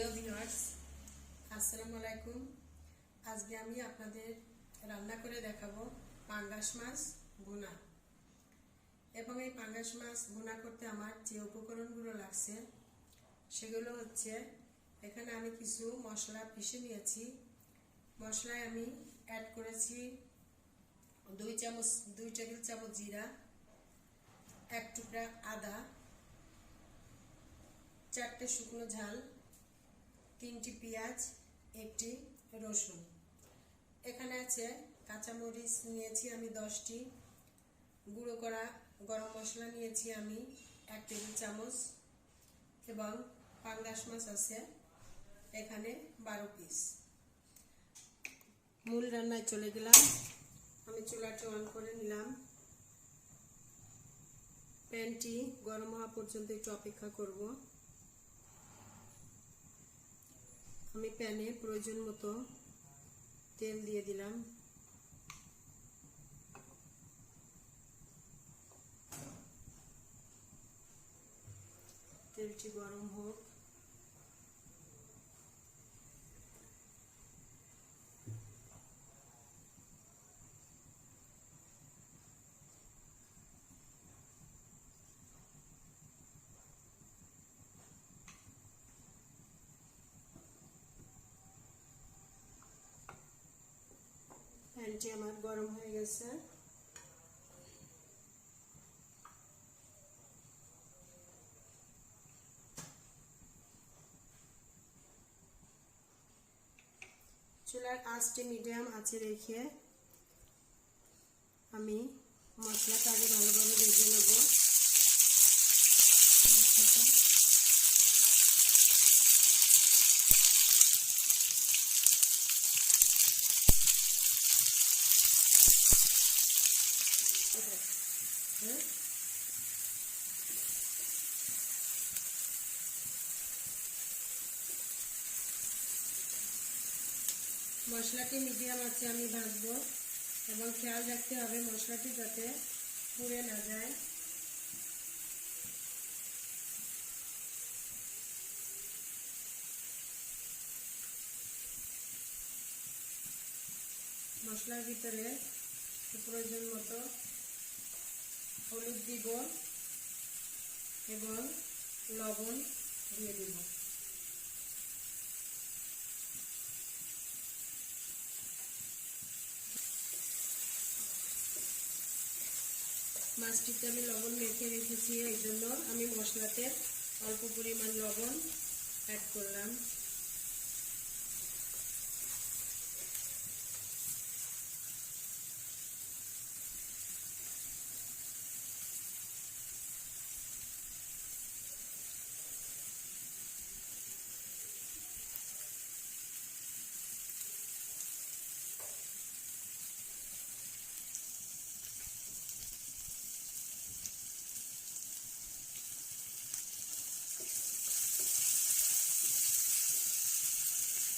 প্রিয় ভিউয়ার্স, আসসালামু আলাইকুম। আজকে আমি আপনাদের রান্না করে দেখাবো পাঙ্গাস মাছ ভুনা। এবং এই পাঙ্গাস মাছ ভুনা করতে আমার যে উপকরণগুলো লাগছে সেগুলো হচ্ছে, এখানে আমি কিছু মশলা পিষে নিয়েছি। মশলায় আমি অ্যাড করেছি 2 টেবিল চামচ জিরা, 1 টুকরা আদা, 4টে শুকনো ঝাল, 3টি পেঁয়াজ, 1টি রসুন। এখানে আছে কাঁচামরিচ নিয়েছি আমি 10টি, গুঁড়ো করা গরম মশলা নিয়েছি আমি 1 টেবিল চামচ, এবং পাঙ্গাস মাছ আছে এখানে 12 পিস। মূল রান্নায় চলে গেলাম। আমি চুলাটি অন করে নিলাম। প্যানটি গরম হওয়া পর্যন্ত একটু অপেক্ষা করব। আমি প্যানে প্রয়োজন মতো তেল দিয়ে দিলাম। তেলটি গরম হোক। প্যানটি আমার গরম হয়ে গেছে। চুলার আঁচটি মিডিয়াম আঁচে রেখে আমি মশলাটা আগে ভালোভাবে ভেজে নেব। মশলাটি মিডিয়াম আছে আমি ভাজবো, এবং খেয়াল রাখতে হবে মশলাটি যাতে পুড়ে না যায়। মশলার ভিতরে প্রয়োজন মতো হলুদ দিব এবং লবণ দিয়ে দিব। মাছটিতে আমি লবণ মেখে রেখেছি, এই জন্য আমি মশলাতে অল্প পরিমাণ লবণ অ্যাড করলাম।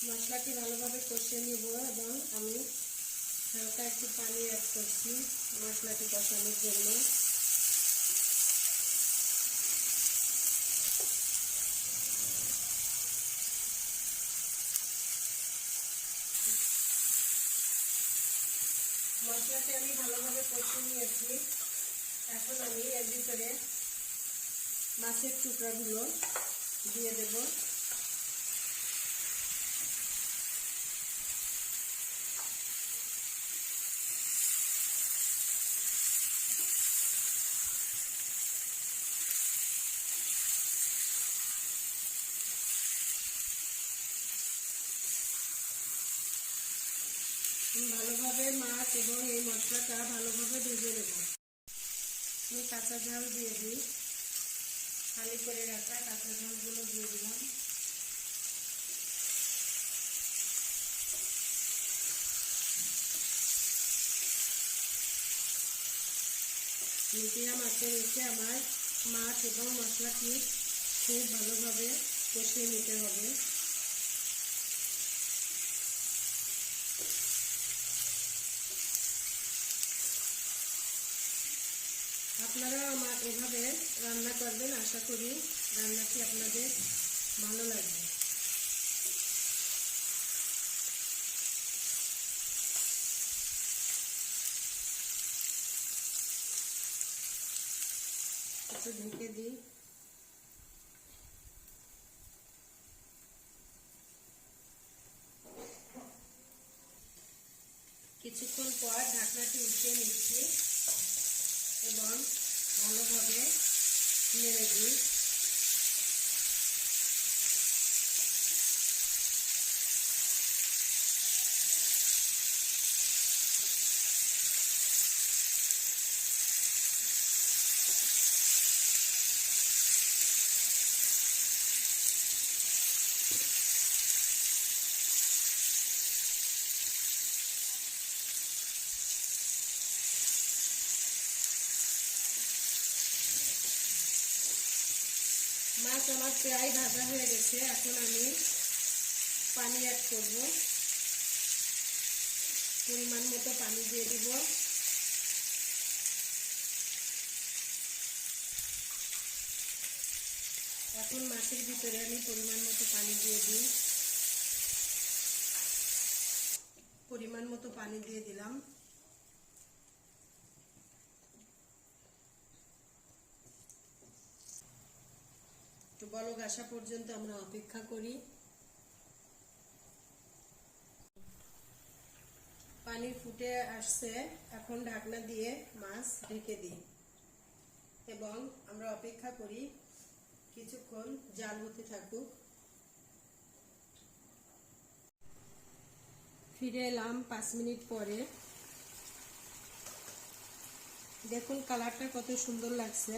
মশলাটি ভালোভাবে কষিয়ে নিব, এবং আমি হালকা একটু পানি অ্যাড করছি মশলাটি কষানোর জন্য। মশলাটি আমি ভালোভাবে কষিয়ে নিয়েছি। এখন আমি এর ভিতরে মাছের টুকরাগুলো দিয়ে দেব। ভালোভাবে মাছ এবং এই মশলাটা ভালোভাবে ভেজে নেব। আমি কাঁচা ঝাল দিয়ে দিই, খালি করে রাখা কাঁচা ঝালগুলো দিয়ে দিলাম। মিডিয়াম আঁচে রেখে আমার মাছ এবং মশলাটি খুব ভালোভাবে কষিয়ে নিতে হবে। আপনারাও আমার এভাবে রান্না করবেন, আশা করি রান্নাটি আপনাদের ভালো লাগবে। একটু ঢেকে দিই। কিছুক্ষণ পর ঢাকনাটি উঠিয়ে নিচ্ছি এবং ভালোভাবে নেড়ে দিই। মাছ আমার প্রায় ভাজা হয়ে গেছে। এখন আমি পানি অ্যাড করব, পরিমাণ মতো পানি দিয়ে দিব। এখন মাছের ভিতরে আমি পরিমাণ মতো পানি দিয়ে দিই। পরিমাণ মতো পানি দিয়ে দিলাম। একটু বলক আসা পর্যন্ত আমরা অপেক্ষা করি। পানি ফুটে আসছে, এখন ঢাকনা দিয়ে মাছ ঢেকে দিই এবং আমরা অপেক্ষা করি কিছুক্ষণ জাল হতে থাকুক। ফিরে এলাম 5 মিনিট পরে। দেখুন কালারটা কত সুন্দর লাগছে।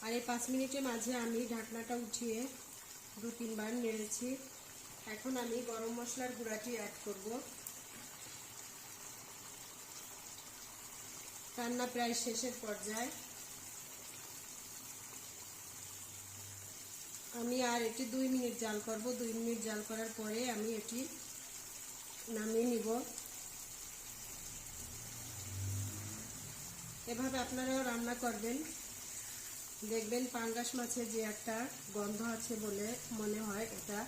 আর এই 5 মিনিটের মাঝে আমি ঢাকনাটা উঠিয়ে 2-3 বার নেড়েছি। এখন আমি গরম মশলার গুঁড়াটি অ্যাড করব। রান্না প্রায় শেষের পর্যায়ে। আমি আর এটি 2 মিনিট জাল করব। 2 মিনিট জাল করার পরে আমি এটি নামিয়ে নিব। এভাবে আপনারাও রান্না করবেন, দেখবেন পাঙ্গাস মাছের যে একটা গন্ধ আছে বলে মনে হয়, এটা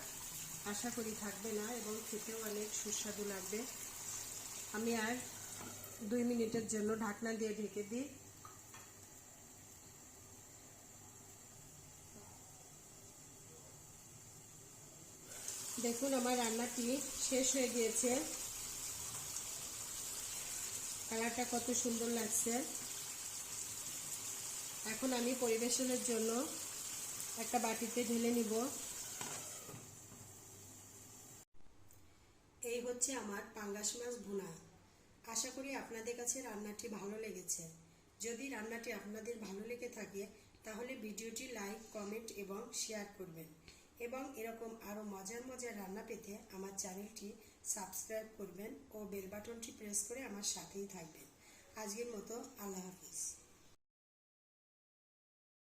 আশা করি থাকবে না এবং খেতেও অনেক সুস্বাদু লাগবে। আমি আর 2 মিনিটের জন্য ঢাকনা দিয়ে ঢেকে দিই। দেখুন আমার রান্নাটি শেষ হয়ে গিয়েছে। কালারটা কত সুন্দর লাগছে। এখন আমি পরিবেশনের জন্য একটা বাটিতে ঢেলে নিব। এই হচ্ছে আমার পাঙ্গাস মাছ ভুনা। আশা করি আপনাদের কাছে রান্নাটি ভালো লেগেছে। যদি রান্নাটি আপনাদের ভালো লেগে থাকে তাহলে ভিডিওটি লাইক, কমেন্ট এবং শেয়ার করবেন এবং এরকম আরও মজার মজার রান্না পেতে আমার চ্যানেলটি সাবস্ক্রাইব করবেন ও বেল বাটনটি প্রেস করে আমার সাথেই থাকবেন। আজকের মতো আল্লাহ হাফিজ।